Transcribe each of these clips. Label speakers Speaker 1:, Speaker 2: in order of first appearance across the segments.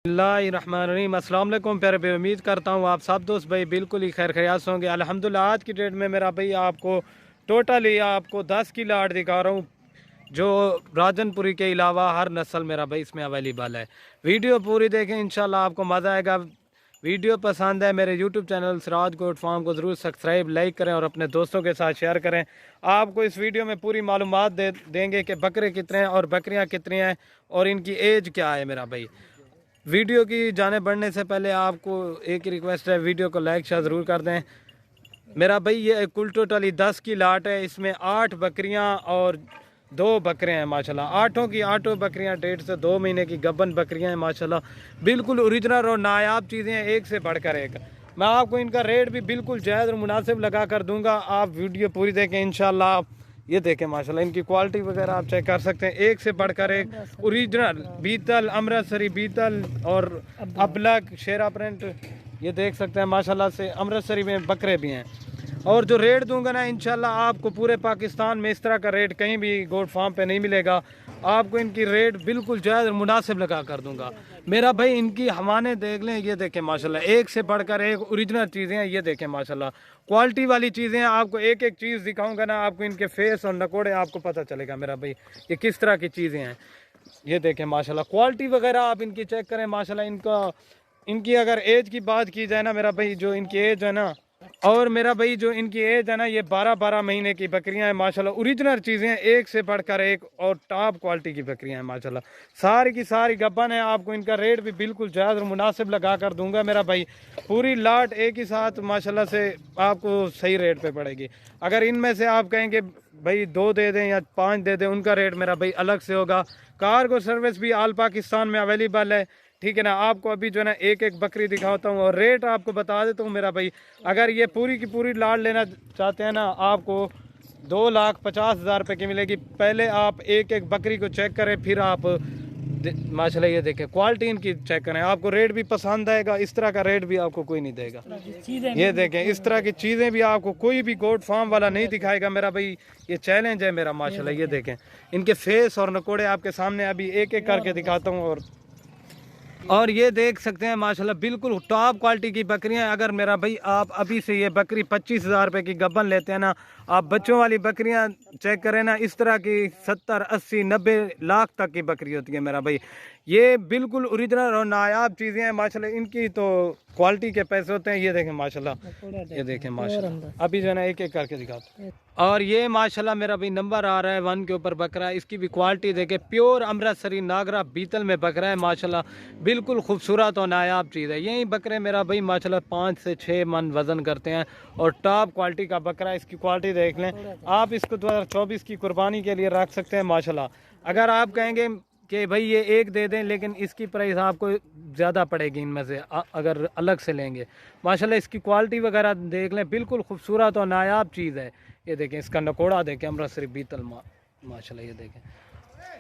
Speaker 1: बिस्मिल्लाहिर्रहमानिर्रहीम। अस्सलाम वालेकुम प्यारे भाई, उम्मीद करता हूँ आप सब दोस्त भाई बिल्कुल ही खैर खैरियत होंगे। अल्हम्दुलिल्लाह आज की डेट में मेरा भाई आपको टोटली आपको 10 की लाट दिखा रहा हूँ, जो राजनपुरी के अलावा हर नस्ल मेरा भाई इसमें अवेलेबल है। वीडियो पूरी देखें, इंशाल्लाह आपको मज़ा आएगा। वीडियो पसंद है मेरे YouTube channel Siraj goat farm को ज़रूर सब्सक्राइब लाइक करें और अपने दोस्तों के साथ शेयर करें। आपको इस वीडियो में पूरी मालूमात देंगे कि बकरे कितने हैं और बकरियां कितनी हैं और इनकी एज क्या है। मेरा भाई वीडियो की जाने बढ़ने से पहले आपको एक ही रिक्वेस्ट है, वीडियो को लाइक शेयर ज़रूर कर दें। मेरा भाई ये कुल टोटली 10 की लाट है, इसमें 8 बकरियां और 2 बकरे हैं माशाल्लाह। आठों की आठों बकरियां 1.5 से 2 महीने की गब्बन बकरियां हैं माशाल्लाह। बिल्कुल ओरिजिनल और नायाब चीज़ें हैं, एक से बढ़कर एक। मैं आपको इनका रेट भी बिल्कुल जायज़ और मुनासिब लगा कर दूंगा। आप वीडियो पूरी देखें इंशाल्लाह। ये देखें माशाल्लाह इनकी क्वालिटी वगैरह आप चेक कर सकते हैं, एक से बढ़कर एक ओरिजिनल बीतल, अमृतसरी बीतल और अबलग शेरा प्रिंट। ये देख सकते हैं माशाल्लाह से अमृतसरी में बकरे भी हैं। और जो रेट दूंगा ना इंशाल्लाह आपको पूरे पाकिस्तान में इस तरह का रेट कहीं भी गोट फार्म पे नहीं मिलेगा। आपको इनकी रेट बिल्कुल जायज़ और मुनासिब लगा कर दूंगा। मेरा भाई इनकी हवाने देख लें, ये देखें माशाल्लाह एक से बढ़कर एक ओरिजिनल चीज़ें हैं। ये देखें माशाल्लाह क्वालिटी वाली चीज़ें हैं। आपको एक एक चीज़ दिखाऊंगा ना, आपको इनके फेस और नकोड़े आपको पता चलेगा मेरा भाई ये किस तरह की चीज़ें हैं। ये देखें माशाल्लाह क्वालिटी वगैरह आप इनकी चेक करें माशाल्लाह। इनकी अगर एज की बात की जाए ना मेरा भाई, जो इनकी एज है ना, और मेरा भाई जो इनकी एज है ना, ये 12-12 महीने की बकरियां हैं माशाल्लाह। ओरिजिनल चीज़ें हैं, एक से बढ़कर एक और टॉप क्वालिटी की बकरियां हैं माशाल्लाह। सारी की सारी गब्बन है। आपको इनका रेट भी बिल्कुल जायज़ और मुनासिब लगा कर दूंगा मेरा भाई। पूरी लाट एक ही साथ माशाल्लाह से आपको सही रेट पे पड़ेगी। अगर इनमें से आप कहेंगे भाई 2 दे दें या 5 दे दें, उनका रेट मेरा भाई अलग से होगा। कार्गो सर्विस भी ऑल पाकिस्तान में अवेलेबल है, ठीक है ना। आपको अभी जो है ना एक एक बकरी दिखाता हूँ और रेट आपको बता देता हूँ मेरा भाई। अगर ये पूरी की पूरी लाट लेना चाहते हैं ना, आपको 2,50,000 रुपये की मिलेगी। पहले आप एक एक बकरी को चेक करें, फिर आप माशाल्लाह ये देखें क्वालिटी इनकी चेक करें। आपको रेट भी पसंद आएगा। इस तरह का रेट भी आपको कोई नहीं देगा। ये देखें इस तरह की चीज़ें भी आपको कोई भी गोट फार्म वाला नहीं दिखाएगा मेरा भाई। ये चैलेंज है मेरा माशाल्लाह। ये देखें इनके फेस और नकोड़े आपके सामने अभी एक एक करके दिखाता हूँ। और ये देख सकते हैं माशाल्लाह बिल्कुल टॉप क्वालिटी की बकरियां। अगर मेरा भाई आप अभी से ये बकरी 25,000 रुपये की गब्बन लेते हैं ना, आप बच्चों वाली बकरियां चेक करें ना, इस तरह की 70, 80, 90 लाख तक की बकरी होती है मेरा भाई। ये बिल्कुल ओरिजिनल और नायाब चीज़ें हैं माशाल्लाह। इनकी तो क्वालिटी के पैसे होते हैं। ये देखें माशाल्लाह, ये देखें माशाल्लाह अभी जो है ना एक एक करके दिखाते हैं। और ये माशाल्लाह मेरा भाई नंबर आ रहा है 1 के ऊपर बकरा है। इसकी भी क्वालिटी देखें, प्योर अमृतसरी नागरा बीतल में बकरा है माशाल्लाह। बिल्कुल खूबसूरत और नायाब चीज़ है। यही बकरे मेरा भाई माशाल्लाह 5 से 6 मन वज़न करते हैं और टॉप क्वालिटी का बकरा है। इसकी क्वालिटी देख लें आप। इसको 2024 की कुर्बानी के लिए रख सकते हैं माशाल्लाह। अगर आप कहेंगे कि भाई ये एक दे दें, लेकिन इसकी प्राइस आपको ज़्यादा पड़ेगी इनमें से अगर अलग से लेंगे माशाल्लाह। इसकी क्वालिटी वगैरह देख लें, बिल्कुल खूबसूरत और नायाब चीज़ है। ये देखें इसका नकोड़ा देखें अमृतसरी बीतल माशाल्लाह। ये देखें,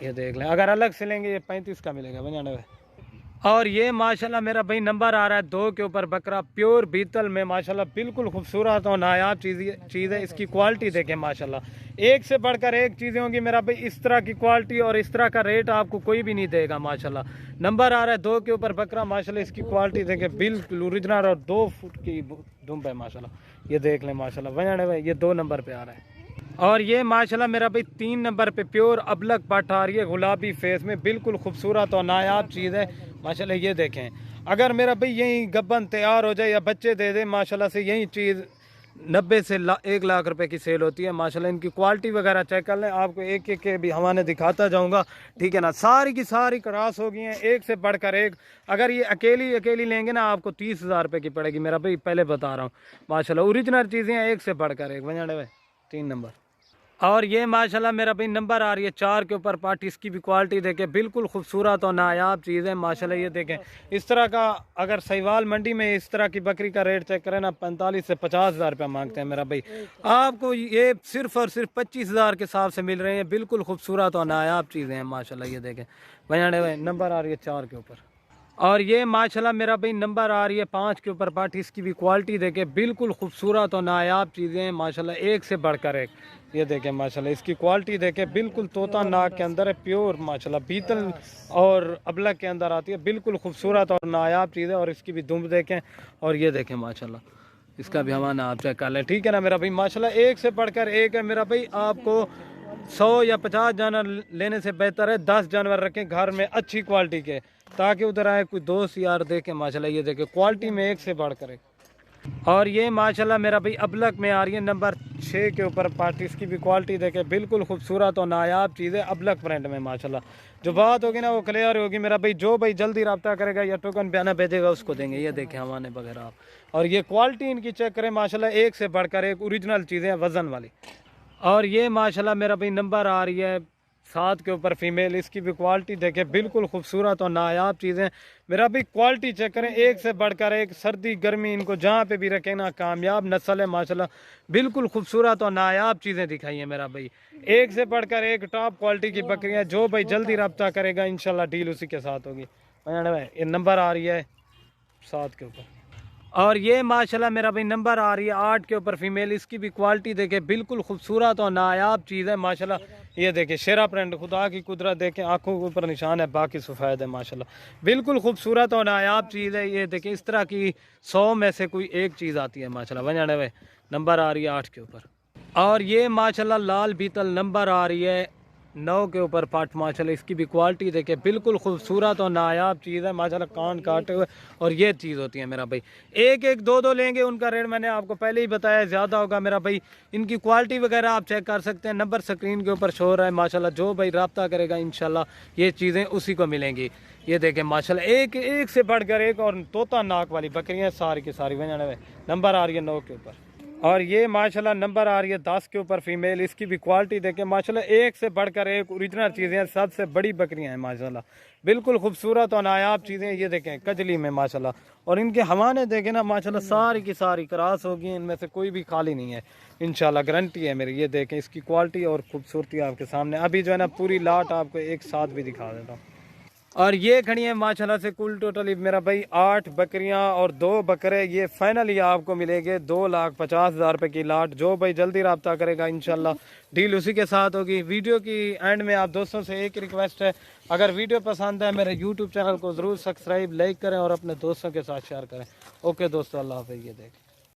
Speaker 1: ये देख लें। अगर अलग से लेंगे ये 35 का मिलेगा 95। और ये माशाल्लाह मेरा भाई नंबर आ रहा है 2 के ऊपर बकरा, प्योर बीतल में माशाल्लाह। बिल्कुल खूबसूरत और नायाब चीज़ है। इसकी क्वालिटी देखें माशाल्लाह, एक से बढ़कर एक चीज़ें होंगी मेरा भाई। इस तरह की क्वालिटी और इस तरह का रेट आपको कोई भी नहीं देगा माशाल्लाह। नंबर आ रहा है 2 के ऊपर बकरा माशाल्लाह। इसकी क्वालिटी देखें बिल्कुल ओरिजिनल और 2 फुट की दुम्ब है माशाल्लाह। ये देख लें माशाल्लाह। वजन ये 2 नंबर पे आ रहा है। और ये माशाल्लाह मेरा भाई 3 नंबर पे प्योर अबलग पट आ रही है, गुलाबी फेस में, बिल्कुल खूबसूरत और नायाब चीज़ है माशाल्लाह। ये देखें अगर मेरा भाई यही गब्बन तैयार हो जाए या बच्चे दे दे माशाल्लाह से, यही चीज़ 90 से 1 लाख रुपए की सेल होती है माशाल्लाह। इनकी क्वालिटी वगैरह चेक कर लें, आपको एक एक के भी हवाने दिखाता जाऊंगा, ठीक है ना। सारी की सारी क्रॉस हो गई हैं, एक से बढ़कर एक। अगर ये अकेली अकेली लेंगे ना, आपको 30,000 रुपये की पड़ेगी मेरा भाई, पहले बता रहा हूँ माशाल्लाह। ओरिजिनल चीज़ें हैं, एक से बढ़कर एक। वजन 3 नंबर। और ये माशाल्लाह मेरा भाई नंबर आ रही है 4 के ऊपर पार्टी। इसकी भी क्वालिटी देखें, बिल्कुल खूबसूरत और नायाब चीज़ है माशाल्लाह। ये देखें इस तरह का, अगर सहीवाल मंडी में इस तरह की बकरी का रेट चेक करें ना, 45 से 50,000 रुपया मांगते हैं मेरा भाई। आपको ये सिर्फ और सिर्फ 25,000 के हिसाब से मिल रहे हैं। बिल्कुल खूबसूरत और नायाब चीज़ें हैं माशाल्लाह। ये देखें भैया नंबर आ रही है 4 के ऊपर। और ये माशाल्लाह मेरा भाई नंबर आ रही है 5 के ऊपर पार्टी। इसकी भी क्वालिटी देखें, बिल्कुल खूबसूरत और नायाब चीज़ें हैं माशाल्लाह, एक से बढ़कर एक। ये देखें माशाल्लाह, इसकी क्वालिटी देखें, बिल्कुल तोता नाक के अंदर है, प्योर माशाल्लाह, बीतल और अबलग के अंदर आती है, बिल्कुल खूबसूरत और नायाब चीज़ है। और इसकी भी दुम देखें, और ये देखें माशाल्लाह, इसका भी हवाना आप चेक कर लें, ठीक है ना मेरा भाई। माशाल्लाह एक से बढ़कर एक है मेरा भाई। आपको 100 या 50 जानवर लेने से बेहतर है 10 जानवर रखें घर में अच्छी क्वालिटी के, ताकि उधर आए कोई दोस्त यार देखें माशाल्लाह, ये देखें क्वालिटी में एक से बढ़कर एक। और ये माशाल्लाह मेरा भाई अबलग में आ रही है नंबर 6 के ऊपर पार्टी, इसकी भी क्वालिटी देखें, बिल्कुल खूबसूरत और नायाब चीज़ है अबलग प्रिंट में माशाल्लाह। जो बात होगी ना वो क्लियर होगी मेरा भाई। जो भाई जल्दी रब्ता करेगा या टोकन पे आना भेजेगा उसको देंगे। ये देखें हवाने वगैरह आप, और ये क्वालिटी इनकी चेक करें माशाल्लाह, एक से बढ़कर एक ओरिजिनल चीज़ें वज़न वाली। और ये माशाल्लाह मेरा भाई नंबर आ रही है 7 के ऊपर फीमेल, इसकी भी क्वालिटी देखें, बिल्कुल खूबसूरत और नायाब चीज़ें मेरा भी। क्वालिटी चेक करें, एक से बढ़कर एक, सर्दी गर्मी इनको जहाँ पे भी रखें ना, कामयाब नस्ल है माशाल्लाह, बिल्कुल खूबसूरत और नायाब चीज़ें दिखाई हैं मेरा भाई। एक से बढ़कर एक टॉप क्वालिटी की बकरियाँ, जो भाई जल्दी रब्ता करेगा इंशाल्लाह डील उसी के साथ होगी। ये नंबर आ रही है 7 के ऊपर। और ये माशाल्लाह मेरा भाई नंबर आ रही है 8 के ऊपर फीमेल, इसकी भी क्वालिटी देखे, बिल्कुल खूबसूरत और नायाब चीज़ है माशाल्लाह। ये देखे शेरा प्रिंट, खुदा की कुदरत देखें, आंखों के ऊपर निशान है, बाकी सफ़ेद है माशाल्लाह, बिल्कुल खूबसूरत और नायाब चीज़ है। ये देखें इस तरह की 100 में से कोई एक चीज़ आती है माशाल्लाह। 99 नंबर आ रही है 8 के ऊपर। और ये माशाल्लाह लाल बीतल नंबर आ रही है 9 के ऊपर पाठ माशाल्लाह, इसकी भी क्वालिटी देखे, बिल्कुल खूबसूरत और नायाब चीज़ है माशाल्लाह, कान काटे हुए। और ये चीज़ होती है मेरा भाई, एक एक दो दो लेंगे, उनका रेट मैंने आपको पहले ही बताया ज़्यादा होगा मेरा भाई। इनकी क्वालिटी वगैरह आप चेक कर सकते हैं, नंबर स्क्रीन के ऊपर शो हो रहा है माशाल्लाह। जो भाई रब्ता करेगा इंशाल्लाह ये चीज़ें उसी को मिलेंगी। ये देखें माशाल्लाह, एक एक से बढ़कर एक, और तोता नाक वाली बकरियाँ सारी की सारी। 99 नंबर आ रही है 9 के ऊपर। और ये माशाल्लाह नंबर आ रही है 10 के ऊपर फीमेल, इसकी भी क्वालिटी देखें माशाल्लाह, एक से बढ़कर एक ओरिजिनल चीज़ें हैं, सबसे बड़ी बकरियां हैं माशाल्लाह, बिल्कुल खूबसूरत और नायाब चीज़ें। ये देखें कजली में माशाल्लाह, और इनके हवाने देखें ना माशाल्लाह, सारी की सारी क्रॉस होगी, इनमें से कोई भी खाली नहीं है इंशाल्लाह, गारंटी है मेरी। ये देखें इसकी क्वालिटी और खूबसूरती आपके सामने। अभी जो है ना पूरी लाट आपको एक साथ भी दिखा देता हूँ। और ये खड़ी है माशाल्लाह से कुल टोटली मेरा भाई 8 बकरियां और 2 बकरे। ये फाइनली आपको मिलेंगे 2,50,000 रुपये की लाट। जो भाई जल्दी रब्ता करेगा इंशाल्लाह डील उसी के साथ होगी। वीडियो की एंड में आप दोस्तों से एक रिक्वेस्ट है, अगर वीडियो पसंद है मेरे यूट्यूब चैनल को ज़रूर सब्सक्राइब लाइक करें और अपने दोस्तों के साथ शेयर करें। ओके दोस्तों, अल्लाह हाफ़िज़। ये देखें।